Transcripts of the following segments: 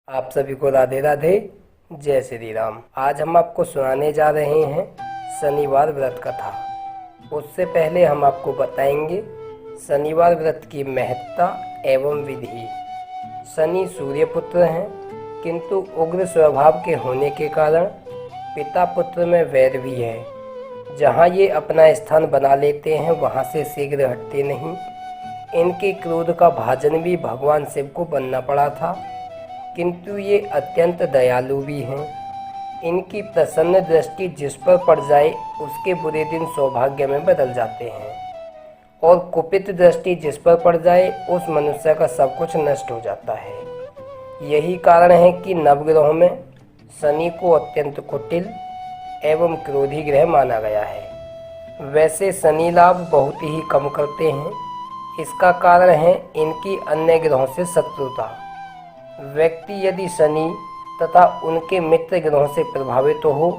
आप सभी को राधे राधे, जय श्री राम। आज हम आपको सुनाने जा रहे हैं शनिवार व्रत कथा। उससे पहले हम आपको बताएंगे शनिवार व्रत की महत्ता एवं विधि। शनि सूर्य पुत्र हैं, किंतु उग्र स्वभाव के होने के कारण पिता पुत्र में वैर भी है। जहाँ ये अपना स्थान बना लेते हैं वहाँ से शीघ्र हटते नहीं। इनके क्रोध का भाजन भी भगवान शिव को बनना पड़ा था, किंतु ये अत्यंत दयालु भी हैं। इनकी प्रसन्न दृष्टि जिस पर पड़ जाए उसके बुरे दिन सौभाग्य में बदल जाते हैं, और कुपित दृष्टि जिस पर पड़ जाए उस मनुष्य का सब कुछ नष्ट हो जाता है। यही कारण है कि नवग्रहों में शनि को अत्यंत कुटिल एवं क्रोधी ग्रह माना गया है। वैसे शनि लाभ बहुत ही कम करते हैं। इसका कारण है इनकी अन्य ग्रहों से शत्रुता। व्यक्ति यदि शनि तथा उनके मित्र ग्रहों से प्रभावित हो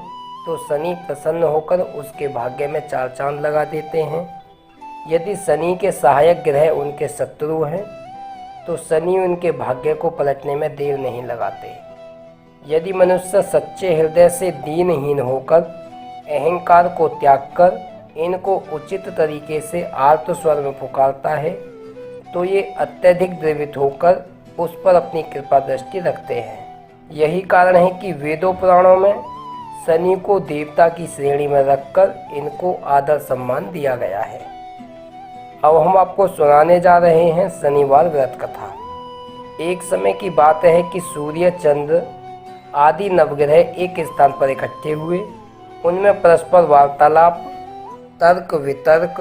तो शनि प्रसन्न होकर उसके भाग्य में चार चांद लगा देते हैं। यदि शनि के सहायक ग्रह उनके शत्रु हैं तो शनि उनके भाग्य को पलटने में देर नहीं लगाते। यदि मनुष्य सच्चे हृदय से दीनहीन होकर अहंकार को त्याग कर इनको उचित तरीके से आर्त स्वर में पुकारता है तो ये अत्यधिक द्रवित होकर उस पर अपनी कृपा दृष्टि रखते हैं। यही कारण है कि वेदों पुराणों में शनि को देवता की श्रेणी में रखकर इनको आदर सम्मान दिया गया है। अब हम आपको सुनाने जा रहे हैं शनिवार व्रत कथा। एक समय की बात है कि सूर्य, चंद्र आदि नवग्रह एक स्थान पर इकट्ठे हुए। उनमें परस्पर वार्तालाप, तर्क वितर्क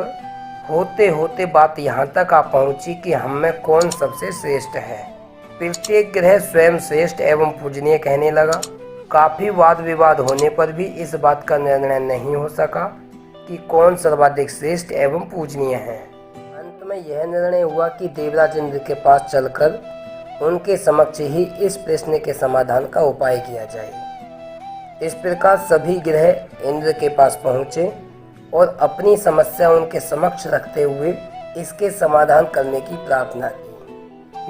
होते होते बात यहाँ तक आ पहुँची कि हम में कौन सबसे श्रेष्ठ है। प्रत्येक ग्रह स्वयं श्रेष्ठ एवं पूजनीय कहने लगा। काफी वाद विवाद होने पर भी इस बात का निर्णय नहीं हो सका कि कौन सर्वाधिक श्रेष्ठ एवं पूजनीय है। अंत में यह निर्णय हुआ कि देवराज इंद्र के पास चलकर उनके समक्ष ही इस प्रश्न के समाधान का उपाय किया जाए। इस प्रकार सभी ग्रह इंद्र के पास पहुँचे और अपनी समस्या उनके समक्ष रखते हुए इसके समाधान करने की प्रार्थना की।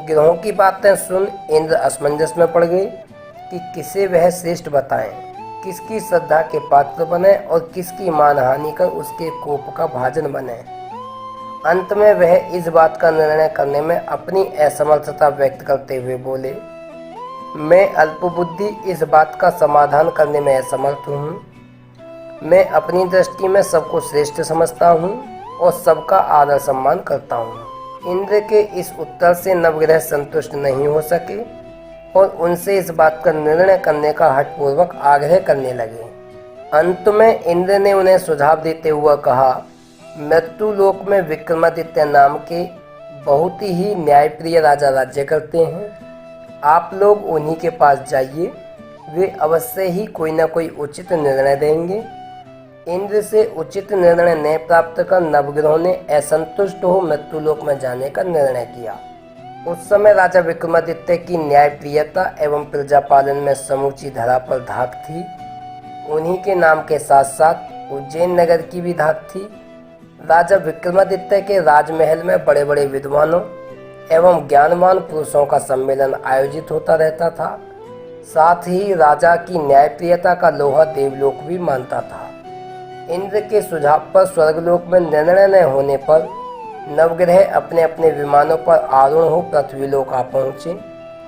ग्रहों की बातें सुन इंद्र असमंजस में पड़ गए कि किसे वह श्रेष्ठ बताएं, किसकी श्रद्धा के पात्र बने और किसकी मानहानि कर उसके कोप का भाजन बने। अंत में वह इस बात का निर्णय करने में अपनी असमर्थता व्यक्त करते हुए बोले, मैं अल्पबुद्धि इस बात का समाधान करने में असमर्थ हूँ। मैं अपनी दृष्टि में सबको श्रेष्ठ समझता हूँ और सबका आदर सम्मान करता हूँ। इंद्र के इस उत्तर से नवग्रह संतुष्ट नहीं हो सके और उनसे इस बात का निर्णय करने का हठपूर्वक आग्रह करने लगे। अंत में इंद्र ने उन्हें सुझाव देते हुए कहा, मृत्यु लोक में विक्रमादित्य नाम के बहुत ही न्यायप्रिय राजा राज्य करते हैं। आप लोग उन्हीं के पास जाइए, वे अवश्य ही कोई न कोई उचित निर्णय देंगे। इंद्र से उचित निर्णय न प्राप्त कर नवग्रहों ने असंतुष्ट हो मृत्युलोक में जाने का निर्णय किया। उस समय राजा विक्रमादित्य की न्यायप्रियता एवं प्रजापालन में समूची धरा पर धाक थी। उन्हीं के नाम के साथ साथ उज्जैन नगर की भी धाक थी। राजा विक्रमादित्य के राजमहल में बड़े बड़े विद्वानों एवं ज्ञानवान पुरुषों का सम्मेलन आयोजित होता रहता था। साथ ही राजा की न्यायप्रियता का लोहा देवलोक भी मानता था। इंद्र के सुझाव पर स्वर्गलोक में निर्णय न होने पर नवग्रह अपने अपने विमानों पर आरूढ़ हो पृथ्वीलोक आ पहुँचे।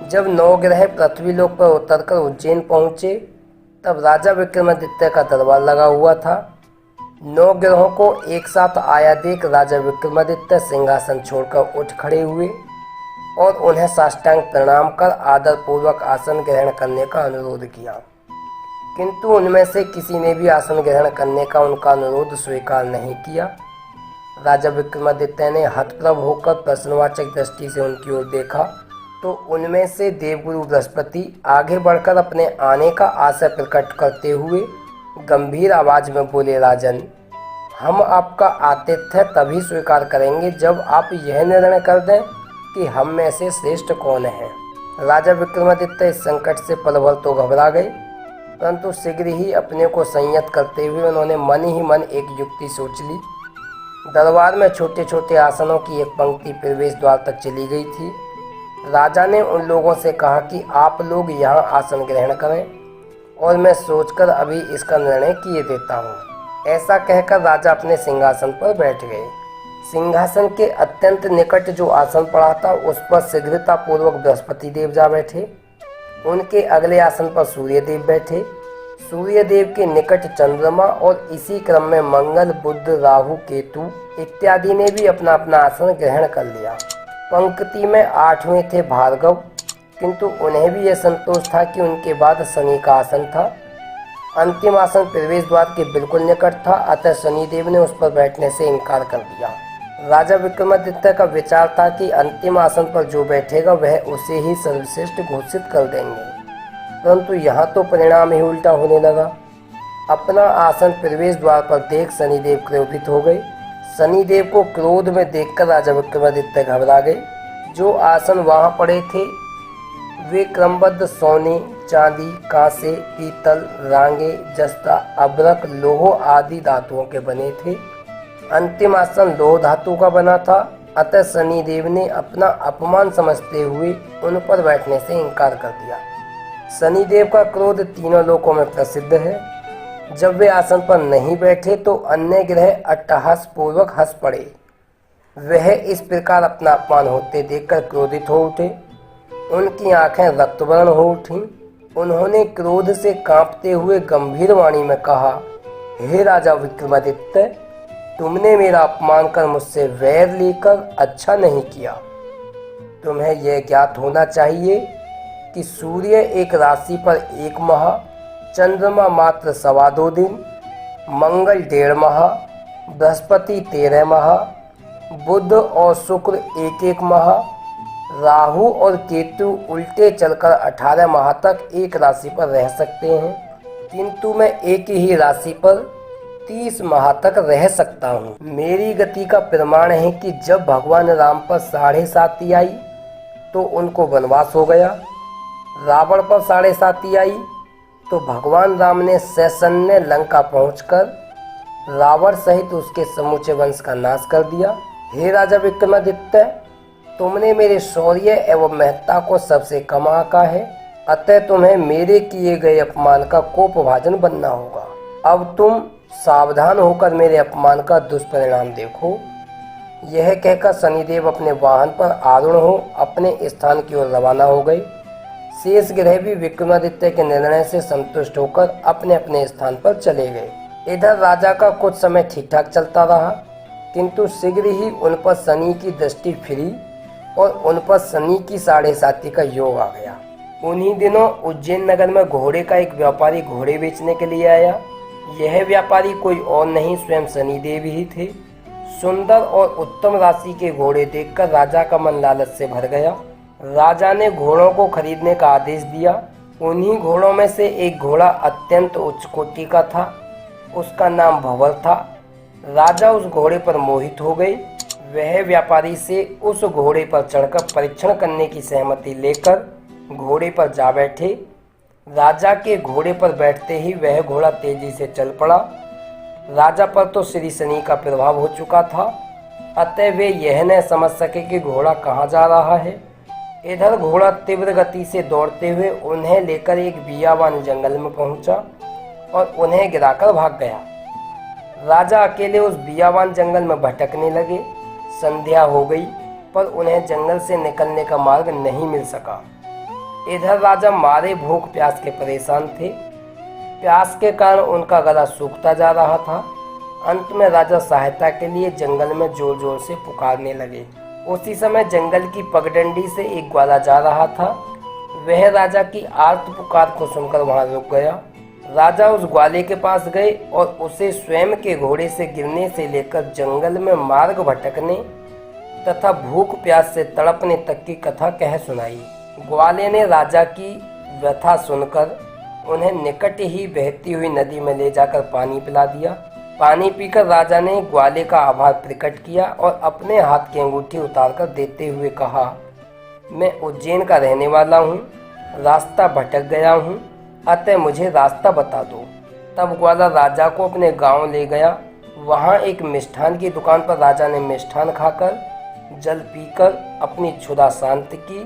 जब नवग्रह पृथ्वीलोक पर उतरकर उज्जैन पहुँचे तब राजा विक्रमादित्य का दरबार लगा हुआ था। 9 ग्रहों को एक साथ आया देख राजा विक्रमादित्य सिंहासन छोड़कर उठ खड़े हुए और उन्हें साष्टांग प्रणाम कर आदर पूर्वक आसन ग्रहण करने का अनुरोध किया, किंतु उनमें से किसी ने भी आसन ग्रहण करने का उनका अनुरोध स्वीकार नहीं किया। राजा विक्रमादित्य ने हतप्रभ होकर प्रश्नवाचक दृष्टि से उनकी ओर देखा तो उनमें से देवगुरु बृहस्पति आगे बढ़कर अपने आने का आशय प्रकट करते हुए गंभीर आवाज में बोले, राजन, हम आपका आतिथ्य तभी स्वीकार करेंगे जब आप यह निर्णय कर दें कि हम में से श्रेष्ठ कौन है। राजा विक्रमादित्य इस संकट से पलभर तो घबरा गए, परंतु शीघ्र ही अपने को संयत करते हुए उन्होंने मन ही मन एक युक्ति सोच ली। दरबार में छोटे छोटे आसनों की एक पंक्ति प्रवेश द्वार तक चली गई थी। राजा ने उन लोगों से कहा कि आप लोग यहाँ आसन ग्रहण करें और मैं सोचकर अभी इसका निर्णय किए देता हूँ। ऐसा कहकर राजा अपने सिंहासन पर बैठ गए। सिंहासन के अत्यंत निकट जो आसन पड़ा था उस पर शीघ्रतापूर्वक बृहस्पति देव जा बैठे। उनके अगले आसन पर सूर्य देव बैठे। सूर्य देव के निकट चंद्रमा और इसी क्रम में मंगल, बुध, राहु, केतु इत्यादि ने भी अपना अपना आसन ग्रहण कर लिया। पंक्ति में 8वें थे भार्गव, किंतु उन्हें भी यह संतोष था कि उनके बाद शनि का आसन था। अंतिम आसन प्रवेश द्वार के बिल्कुल निकट था, अतः शनिदेव ने उस पर बैठने से इनकार कर दिया। राजा विक्रमादित्य का विचार था कि अंतिम आसन पर जो बैठेगा वह उसे ही सर्वश्रेष्ठ घोषित कर देंगे, परंतु यहाँ तो परिणाम ही उल्टा होने लगा। अपना आसन प्रवेश द्वार पर देख शनिदेव क्रोधित हो गए। शनिदेव को क्रोध में देखकर राजा विक्रमादित्य घबरा गए। जो आसन वहाँ पड़े थे वे क्रमबद्ध सोने, चांदी, कांसे, पीतल, रांगे, जस्ता, अभ्रक, लोह आदि धातुओं के बने थे। अंतिम आसन लोह धातु का बना था, अतः शनिदेव ने अपना अपमान समझते हुए उन पर बैठने से इनकार कर दिया। शनिदेव का क्रोध तीनों लोकों में प्रसिद्ध है। जब वे आसन पर नहीं बैठे तो अन्य ग्रह अट्टहास पूर्वक हंस पड़े। वह इस प्रकार अपना अपमान होते देखकर क्रोधित हो उठे। उनकी आंखें रक्तवर्ण हो उठीं। उन्होंने क्रोध से कांपते हुए गंभीर वाणी में कहा, हे राजा विक्रमादित्य, तुमने मेरा अपमान कर मुझसे वैर लेकर अच्छा नहीं किया। तुम्हें यह ज्ञात होना चाहिए कि सूर्य एक राशि पर 1 माह, चंद्रमा मात्र 2.25 दिन, मंगल 1.5 माह, बृहस्पति 13 माह, बुध और शुक्र 1-1 माह, राहु और केतु उल्टे चलकर 18 माह तक एक राशि पर रह सकते हैं, किंतु मैं एक ही राशि पर 30 माह तक रह सकता हूँ। मेरी गति का प्रमाण है कि जब भगवान राम पर 7.5 आई तो उनको वनवास हो गया। रावण पर 7.5 आई तो भगवान राम ने ससैन्य लंका पहुंचकर रावण सहित उसके समूचे वंश का नाश कर दिया। हे राजा विक्रमादित्य, तुमने मेरे शौर्य एवं महत्ता को सबसे कम आंका है, अतः तुम्हें मेरे किए गए अपमान का कोपभाजन बनना होगा। अब तुम सावधान होकर मेरे अपमान का दुष्परिणाम देखो। यह कहकर शनिदेव अपने वाहन पर आरूढ़ हो अपने स्थान की ओर रवाना हो गए। शेष ग्रह भी विक्रमादित्य के निर्णय से संतुष्ट होकर अपने अपने स्थान पर चले गए। इधर राजा का कुछ समय ठीक ठाक चलता रहा, किंतु शीघ्र ही उन पर शनि की दृष्टि फिरी और उन पर शनि की 7.5 का योग आ गया। उन्हीं दिनों उज्जैन नगर में घोड़े का एक व्यापारी घोड़े बेचने के लिए आया। यह व्यापारी कोई और नहीं, स्वयं शनिदेव ही थे। सुंदर और उत्तम राशि के घोड़े देखकर राजा का मन लालच से भर गया। राजा ने घोड़ों को खरीदने का आदेश दिया। उन्हीं घोड़ों में से एक घोड़ा अत्यंत उच्च कोटि का था। उसका नाम भंवर था। राजा उस घोड़े पर मोहित हो गए। वह व्यापारी से उस घोड़े पर चढ़कर परीक्षण करने की सहमति लेकर घोड़े पर जा बैठे। राजा के घोड़े पर बैठते ही वह घोड़ा तेजी से चल पड़ा। राजा पर तो श्री शनि का प्रभाव हो चुका था, अतः वे यह न समझ सके कि घोड़ा कहाँ जा रहा है। इधर घोड़ा तीव्र गति से दौड़ते हुए उन्हें लेकर एक बियाबान जंगल में पहुंचा और उन्हें गिराकर भाग गया। राजा अकेले उस बियाबान जंगल में भटकने लगे। संध्या हो गई, पर उन्हें जंगल से निकलने का मार्ग नहीं मिल सका। इधर राजा मारे भूख प्यास के परेशान थे। प्यास के कारण उनका गला सूखता जा रहा था। अंत में राजा सहायता के लिए जंगल में जोर जोर से पुकारने लगे। उसी समय जंगल की पगडंडी से एक ग्वाला जा रहा था। वह राजा की आर्त पुकार को सुनकर वहां रुक गया। राजा उस ग्वाले के पास गए और उसे स्वयं के घोड़े से गिरने से लेकर जंगल में मार्ग भटकने तथा भूख प्यास से तड़पने तक की कथा कह सुनाई। ग्वाले ने राजा की व्यथा सुनकर उन्हें निकट ही बहती हुई नदी में ले जाकर पानी पिला दिया। पानी पीकर राजा ने ग्वाले का आभार प्रकट किया और अपने हाथ की अंगूठी उतारकर देते हुए कहा, मैं उज्जैन का रहने वाला हूँ, रास्ता भटक गया हूँ, अतः मुझे रास्ता बता दो। तब ग्वाला राजा को अपने गांव ले गया। वहाँ एक मिष्ठान की दुकान पर राजा ने मिष्ठान खाकर जल पीकर अपनी क्षुधा शांत की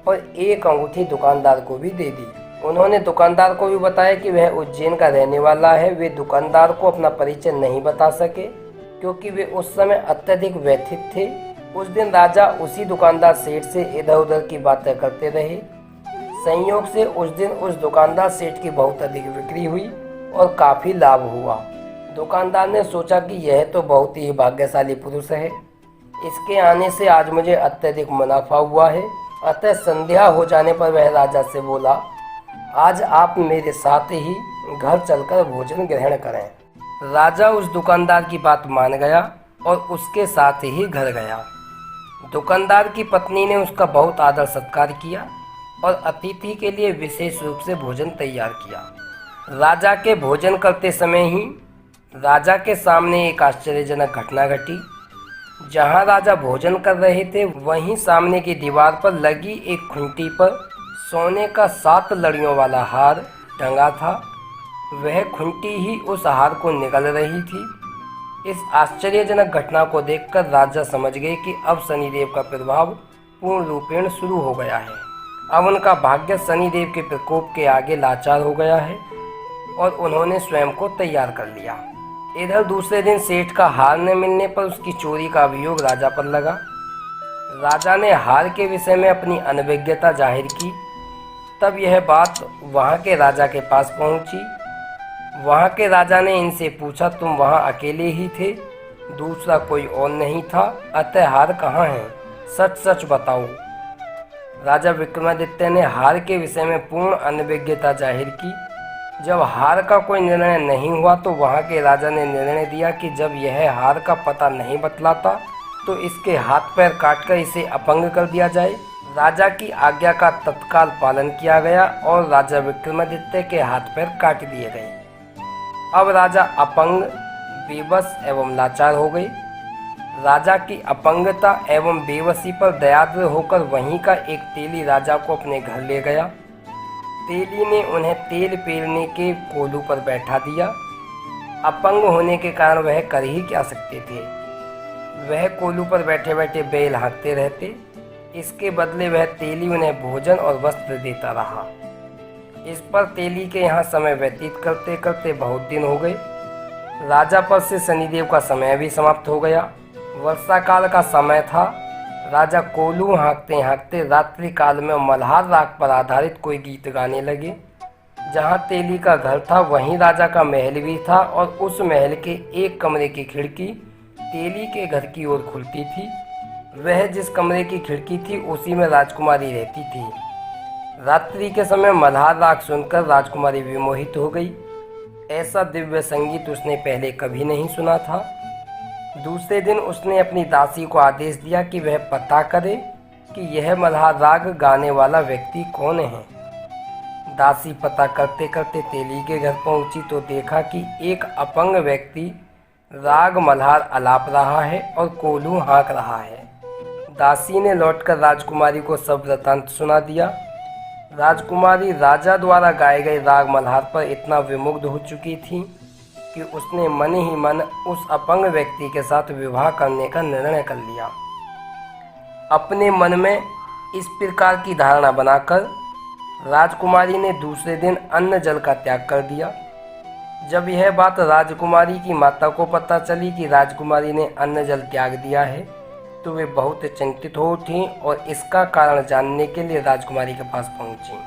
और एक अंगूठी दुकानदार को भी दे दी। उन्होंने दुकानदार को भी बताया कि वह उज्जैन का रहने वाला है। वे दुकानदार को अपना परिचय नहीं बता सके क्योंकि वे उस समय अत्यधिक व्यथित थे। उस दिन राजा उसी दुकानदार सेठ से इधर उधर की बातें करते रहे। संयोग से उस दिन उस दुकानदार सेठ की बहुत अधिक बिक्री हुई और काफ़ी लाभ हुआ। दुकानदार ने सोचा कि यह तो बहुत ही भाग्यशाली पुरुष है, इसके आने से आज मुझे अत्यधिक मुनाफा हुआ है। अतः संध्या हो जाने पर वह राजा से बोला, आज आप मेरे साथ ही घर चलकर भोजन ग्रहण करें। राजा उस दुकानदार की बात मान गया और उसके साथ ही घर गया। दुकानदार की पत्नी ने उसका बहुत आदर सत्कार किया और अतिथि के लिए विशेष रूप से भोजन तैयार किया। राजा के भोजन करते समय ही राजा के सामने एक आश्चर्यजनक घटना घटी। जहां राजा भोजन कर रहे थे वहीं सामने की दीवार पर लगी एक खूंटी पर सोने का 7 लड़ियों वाला हार टंगा था। वह खूंटी ही उस हार को निगल रही थी। इस आश्चर्यजनक घटना को देखकर राजा समझ गए कि अब शनिदेव का प्रभाव पूर्ण रूपेण शुरू हो गया है। अब उनका भाग्य शनिदेव के प्रकोप के आगे लाचार हो गया है और उन्होंने स्वयं को तैयार कर लिया। इधर दूसरे दिन सेठ का हार न मिलने पर उसकी चोरी का अभियोग राजा पर लगा। राजा ने हार के विषय में अपनी अनभिज्ञता जाहिर की। तब यह बात वहाँ के राजा के पास पहुँची। वहाँ के राजा ने इनसे पूछा, तुम वहाँ अकेले ही थे, दूसरा कोई और नहीं था, अतः हार कहाँ है, सच सच बताओ। राजा विक्रमादित्य ने हार के विषय में पूर्ण अनभिज्ञता जाहिर की। जब हार का कोई निर्णय नहीं हुआ तो वहाँ के राजा ने निर्णय दिया कि जब यह हार का पता नहीं बतलाता तो इसके हाथ पैर काटकर इसे अपंग कर दिया जाए। राजा की आज्ञा का तत्काल पालन किया गया और राजा विक्रमादित्य के हाथ पैर काट दिए गए। अब राजा अपंग, बेबस एवं लाचार हो गए। राजा की अपंगता एवं बेबसी पर दयाद्र होकर वहीं का एक तेली राजा को अपने घर ले गया। तेली ने उन्हें तेल पेरने के कोलू पर बैठा दिया। अपंग होने के कारण वह कर ही क्या सकते थे। वह कोलू पर बैठे बैठे बैल हाँकते रहते। इसके बदले वह तेली उन्हें भोजन और वस्त्र देता रहा। इस पर तेली के यहाँ समय व्यतीत करते करते बहुत दिन हो गए। राजा पर से शनिदेव का समय भी समाप्त हो गया। वर्षा काल का समय था। राजा कोलू हाँकते हाँकते रात्रि काल में मल्हार राग पर आधारित कोई गीत गाने लगे। जहाँ तेली का घर था वहीं राजा का महल भी था और उस महल के एक कमरे की खिड़की तेली के घर की ओर खुलती थी। वह जिस कमरे की खिड़की थी उसी में राजकुमारी रहती थी। रात्रि के समय मल्हार राग सुनकर राजकुमारी विमोहित हो गई। ऐसा दिव्य संगीत उसने पहले कभी नहीं सुना था। दूसरे दिन उसने अपनी दासी को आदेश दिया कि वह पता करे कि यह मल्हार राग गाने वाला व्यक्ति कौन है। दासी पता करते करते तेली के घर पहुंची तो देखा कि एक अपंग व्यक्ति राग मल्हार आलाप रहा है और कोलू हाँक रहा है। दासी ने लौटकर राजकुमारी को सब वृतांत सुना दिया। राजकुमारी राजा द्वारा गाए गए राग मल्हार पर इतना विमुग्ध हो चुकी थी कि उसने मन ही मन उस अपंग व्यक्ति के साथ विवाह करने का निर्णय कर लिया। अपने मन में इस प्रकार की धारणा बनाकर राजकुमारी ने दूसरे दिन अन्न जल का त्याग कर दिया। जब यह बात राजकुमारी की माता को पता चली कि राजकुमारी ने अन्न जल त्याग दिया है तो वे बहुत चिंतित हो उठी और इसका कारण जानने के लिए राजकुमारी के पास पहुंची।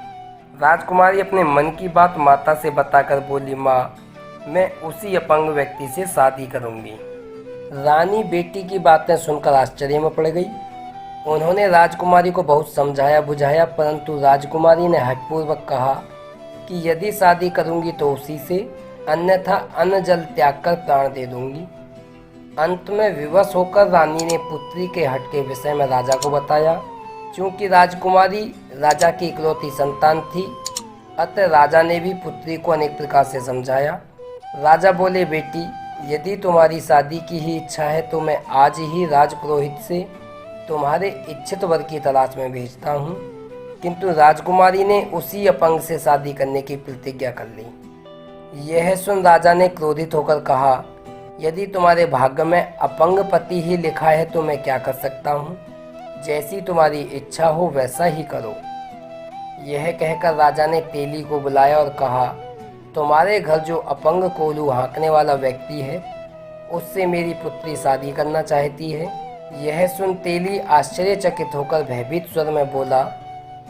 राजकुमारी अपने मन की बात माता से बताकर बोली, माँ, मैं उसी अपंग व्यक्ति से शादी करूंगी। रानी बेटी की बातें सुनकर आश्चर्य में पड़ गई। उन्होंने राजकुमारी को बहुत समझाया बुझाया, परंतु राजकुमारी ने हठपूर्वक कहा कि यदि शादी करूंगी तो उसी से, अन्यथा अन्न जल त्याग कर प्राण दे दूंगी। अंत में विवश होकर रानी ने पुत्री के हट के विषय में राजा को बताया। चूंकि राजकुमारी राजा की इकलौती संतान थी, अतः राजा ने भी पुत्री को अनेक प्रकार से समझाया। राजा बोले, बेटी, यदि तुम्हारी शादी की ही इच्छा है तो मैं आज ही राजपुरोहित से तुम्हारे इच्छित वर की तलाश में भेजता हूँ। किंतु राजकुमारी ने उसी अपंग से शादी करने की प्रतिज्ञा कर ली। यह सुन राजा ने क्रोधित होकर कहा, यदि तुम्हारे भाग्य में अपंग पति ही लिखा है तो मैं क्या कर सकता हूँ। जैसी तुम्हारी इच्छा हो वैसा ही करो। यह कहकर राजा ने तेली को बुलाया और कहा, तुम्हारे घर जो अपंग कोल्हू हाँकने वाला व्यक्ति है, उससे मेरी पुत्री शादी करना चाहती है। यह सुन तेली आश्चर्यचकित होकर भयभीत स्वर में बोला,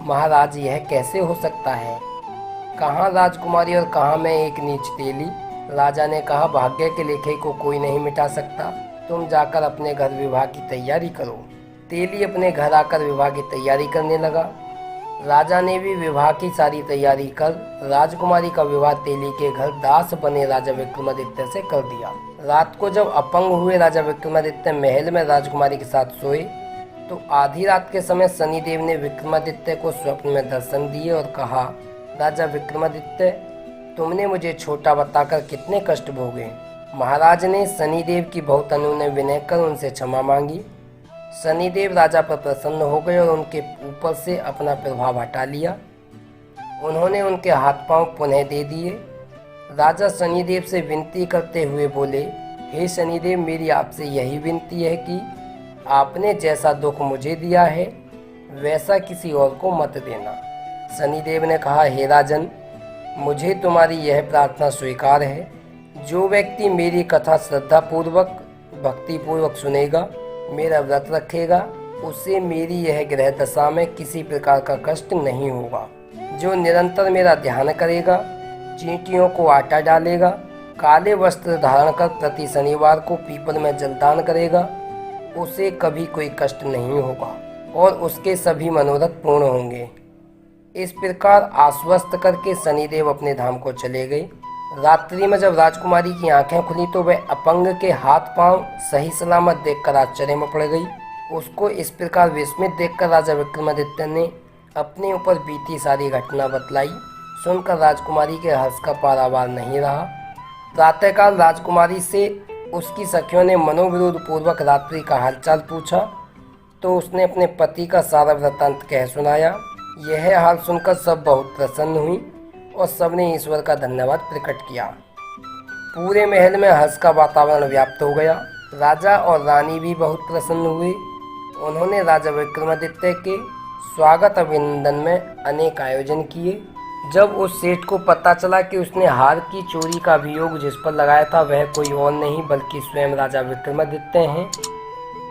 महाराज, यह कैसे हो सकता है? कहाँ राजकुमारी और कहाँ मैं एक नीच तेली? राजा ने कहा, भाग्य के लेखे को कोई नहीं मिटा सकता, तुम जाकर अपने घर विवाह की तैयारी करो। तेली अपने घर आकर विवाह की तैयारी करने लगा। राजा ने भी विवाह की सारी तैयारी कर राजकुमारी का विवाह तेली के घर दास बने राजा विक्रमादित्य से कर दिया। रात को जब अपंग हुए राजा विक्रमादित्य महल में राजकुमारी के साथ सोए तो आधी रात के समय शनिदेव ने विक्रमादित्य को स्वप्न में दर्शन दिए और कहा, राजा विक्रमादित्य, तुमने मुझे छोटा बताकर कितने कष्ट भोगे। महाराज ने शनिदेव की बहुत अनुनय विनय कर उनसे क्षमा मांगी। शनिदेव राजा पर प्रसन्न हो गए और उनके ऊपर से अपना प्रभाव हटा लिया। उन्होंने उनके हाथ पांव पुनः दे दिए। राजा शनिदेव से विनती करते हुए बोले, हे शनिदेव, मेरी आपसे यही विनती है कि आपने जैसा दुख मुझे दिया है वैसा किसी और को मत देना। शनिदेव ने कहा, हे राजन, मुझे तुम्हारी यह प्रार्थना स्वीकार है। जो व्यक्ति मेरी कथा श्रद्धापूर्वक भक्तिपूर्वक सुनेगा, मेरा व्रत रखेगा, उससे मेरी यह ग्रह दशा में किसी प्रकार का कष्ट नहीं होगा। जो निरंतर मेरा ध्यान करेगा, चींटियों को आटा डालेगा, काले वस्त्र धारण कर प्रति शनिवार को पीपल में जलदान करेगा, उसे कभी कोई कष्ट नहीं होगा और उसके सभी मनोरथ पूर्ण होंगे। इस प्रकार आश्वस्त करके शनिदेव अपने धाम को चले गए। रात्रि में जब राजकुमारी की आंखें खुली तो वह अपंग के हाथ पांव सही सलामत देखकर आश्चर्य में पड़ गई। उसको इस प्रकार विस्मित देखकर राजा विक्रमादित्य ने अपने ऊपर बीती सारी घटना बतलाई। सुनकर राजकुमारी के हर्ष का पारावार नहीं रहा। प्रातःकाल राजकुमारी से उसकी सखियों ने मनोविरोध पूर्वक रात्रि का हालचाल पूछा तो उसने अपने पति का सारा वृत्तांत कह सुनाया। यह हाल सुनकर सब बहुत प्रसन्न हुई और सबने ईश्वर का धन्यवाद प्रकट किया। पूरे महल में हर्ष का वातावरण व्याप्त हो गया। राजा और रानी भी बहुत प्रसन्न हुए। उन्होंने राजा विक्रमादित्य के स्वागत अभिनंदन में अनेक आयोजन किए। जब उस सेठ को पता चला कि उसने हार की चोरी का अभियोग जिस पर लगाया था वह कोई और नहीं बल्कि स्वयं राजा विक्रमादित्य हैं,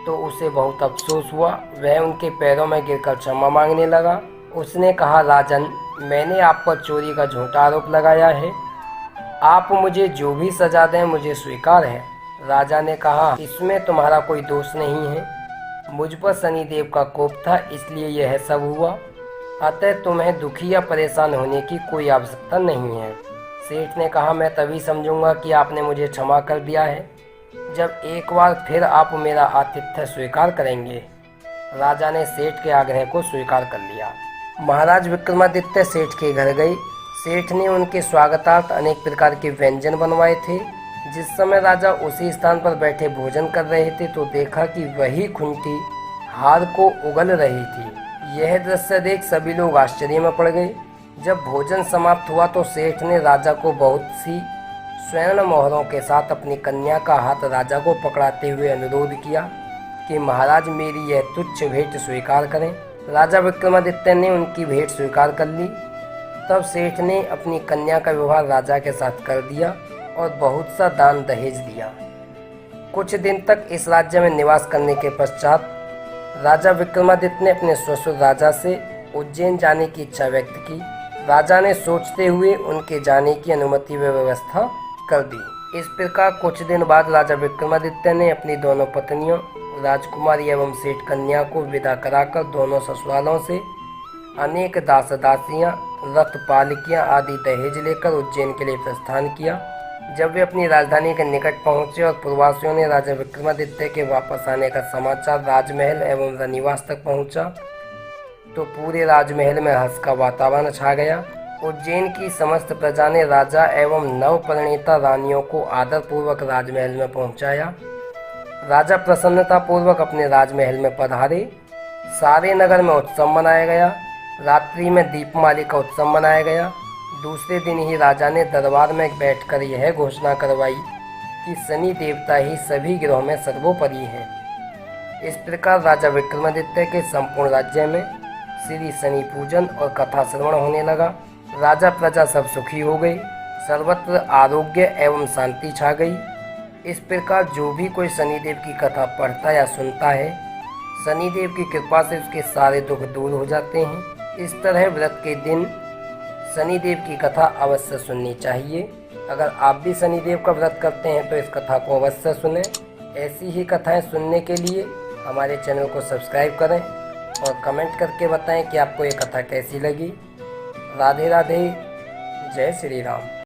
तो उसे बहुत अफसोस हुआ। वह उनके पैरों में गिरकर क्षमा मांगने लगा। उसने कहा, राजन, मैंने आप पर चोरी का झूठा आरोप लगाया है। आप मुझे जो भी सजा दें मुझे स्वीकार है। राजा ने कहा, इसमें तुम्हारा कोई दोष नहीं है। मुझ पर शनिदेव का कोप था, इसलिए यह सब हुआ। अतः तुम्हें दुखी या परेशान होने की कोई आवश्यकता नहीं है। सेठ ने कहा, मैं तभी समझूंगा कि आपने मुझे क्षमा कर दिया है जब एक बार फिर आप मेरा आतिथ्य स्वीकार करेंगे। राजा ने सेठ के आग्रह को स्वीकार कर लिया। महाराज विक्रमादित्य सेठ के घर गए। सेठ ने उनके स्वागतार्थ अनेक प्रकार के व्यंजन बनवाए थे। जिस समय राजा उसी स्थान पर बैठे भोजन कर रहे थे तो देखा कि वही खुंटी हार को उगल रही थी। यह दृश्य देख सभी लोग आश्चर्य में पड़ गए। जब भोजन समाप्त हुआ तो सेठ ने राजा को बहुत सी स्वर्ण मोहरों के साथ अपनी कन्या का हाथ राजा को पकड़ाते हुए अनुरोध किया कि महाराज, मेरी यह तुच्छ भेंट स्वीकार करें। राजा विक्रमादित्य ने उनकी भेंट स्वीकार कर ली। तब सेठ ने अपनी कन्या का विवाह राजा के साथ कर दिया और बहुत सा दान दहेज दिया। कुछ दिन तक इस राज्य में निवास करने के पश्चात राजा विक्रमादित्य ने अपने ससुर राजा से उज्जैन जाने की इच्छा व्यक्त की। राजा ने सोचते हुए उनके जाने की अनुमति व व्यवस्था कर दी। इस प्रकार कुछ दिन बाद राजा विक्रमादित्य ने अपनी दोनों पत्नियों राजकुमारी एवं सेठ कन्या को विदा कराकर दोनों ससुरालों से अनेक दास दासियां, रथ पालकियां आदि दहेज लेकर उज्जैन के लिए प्रस्थान किया। जब वे अपनी राजधानी के निकट पहुंचे और पूर्ववासियों ने राजा विक्रमादित्य के वापस आने का समाचार राजमहल एवं रनिवास तक पहुंचा तो पूरे राजमहल में हर्ष का वातावरण छा गया। उज्जैन की समस्त प्रजा ने राजा एवं नवपरिणीता रानियों को आदरपूर्वक राजमहल में पहुंचाया। राजा प्रसन्नता पूर्वक अपने राजमहल में पधारे। सारे नगर में उत्सव मनाया गया। रात्रि में दीपमाली का उत्सव मनाया गया। दूसरे दिन ही राजा ने दरबार में बैठकर यह घोषणा करवाई कि शनि देवता ही सभी ग्रहों में सर्वोपरि हैं। इस प्रकार राजा विक्रमादित्य के संपूर्ण राज्य में श्री शनि पूजन और कथा श्रवण होने लगा। राजा प्रजा सब सुखी हो गई, सर्वत्र आरोग्य एवं शांति छा गई। इस प्रकार जो भी कोई शनिदेव की कथा पढ़ता या सुनता है, शनिदेव की कृपा से उसके सारे दुख दूर हो जाते हैं। इस तरह व्रत के दिन शनिदेव की कथा अवश्य सुननी चाहिए। अगर आप भी शनिदेव का व्रत करते हैं तो इस कथा को अवश्य सुनें। ऐसी ही कथाएं सुनने के लिए हमारे चैनल को सब्सक्राइब करें और कमेंट करके बताएं कि आपको ये कथा कैसी लगी। राधे राधे, जय श्री राम।